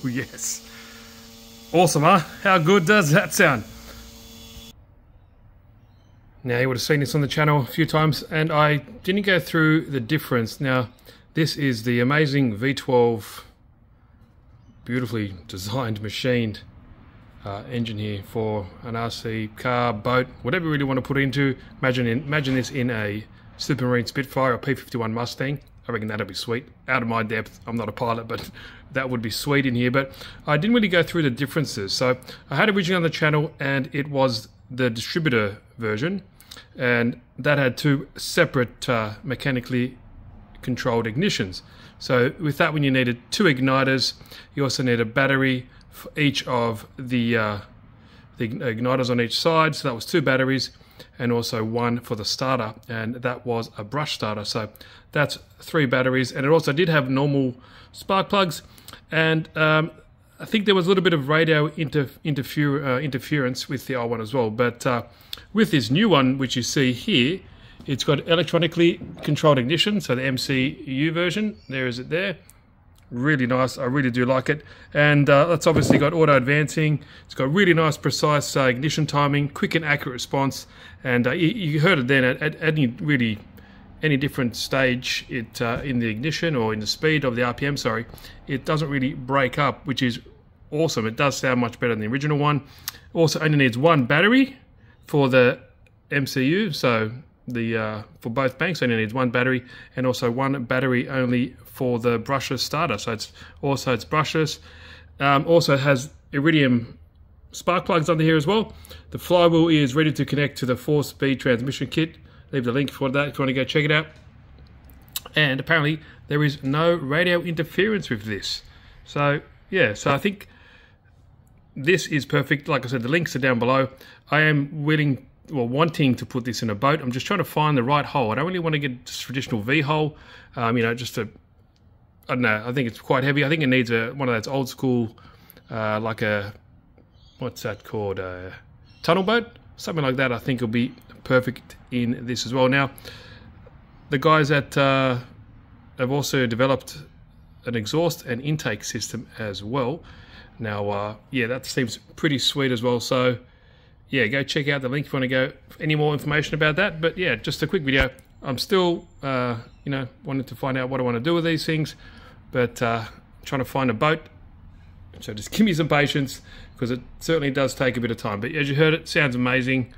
Yes. Awesome, huh? How good does that sound? Now, you would have seen this on the channel a few times, and I didn't go through the difference. Now, this is the amazing V12, beautifully designed, machined engine here for an RC car, boat, whatever you really want to put it into. Imagine this in a Supermarine Spitfire or P51 Mustang. I reckon that'd be sweet. Out of my depth, I'm not a pilot, but that would be sweet in here. But I didn't really go through the differences. So I had originally on the channel, and it was the distributor version, and that had two separate mechanically controlled ignitions. So with that one, you needed two igniters. You also need a battery for each of the igniters on each side. So that was two batteries, and also one for the starter, and that was a brush starter. So that's three batteries, and it also did have normal spark plugs, and I think there was a little bit of radio interference with the old one as well. But with this new one, which you see here, it's got electronically controlled ignition, so the MCU version, there is it there. Really nice, I really do like it. And that's obviously got auto advancing. It's got really nice, precise ignition timing, quick and accurate response. And you heard it then at any different stage in the ignition or in the speed of the RPM, sorry, it doesn't really break up, which is awesome. It does sound much better than the original one. Also only needs one battery for the MCU, so for both banks only needs one battery, and also one battery only for the brushless starter. So it's brushless. Also it has iridium spark plugs under here as well. The flywheel is ready to connect to the 4-speed transmission kit. Leave the link for that if you want to go check it out. And apparently there is no radio interference with this. So yeah, so I think this is perfect. Like I said, the links are down below. I am wanting to put this in a boat. I'm just trying to find the right hole. I don't really want to get just traditional V hole. I don't know. I think it's quite heavy. I think it needs one of those old school, like a, what's that called? A tunnel boat, something like that. I think will be perfect in this as well. Now, the guys that have also developed an exhaust and intake system as well. Now, yeah, that seems pretty sweet as well. So yeah, go check out the link if you want to go for any more information about that. But yeah, just a quick video. I'm still, wanting to find out what I want to do with these things, but trying to find a boat. So just give me some patience, because it certainly does take a bit of time. But as you heard, it sounds amazing.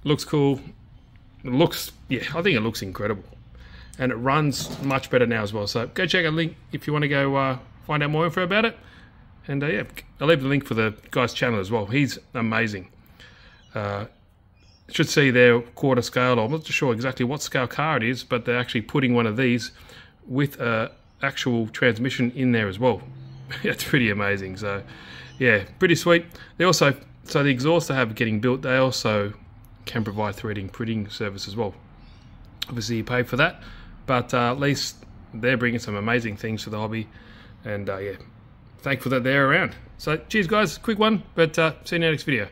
Looks cool. I think it looks incredible. And it runs much better now as well. So go check out the link if you want to go find out more info about it. And yeah, I'll leave the link for the guy's channel as well. He's amazing. Should see their quarter scale, or I'm not sure exactly what scale car it is, but they're actually putting one of these with a actual transmission in there as well. It's pretty amazing. So yeah, pretty sweet. They also, so the exhaust they have getting built, they also can provide 3D printing service as well. Obviously you pay for that, but at least they're bringing some amazing things to the hobby, and yeah, thankful that they're around. So cheers guys, quick one, but see you in the next video.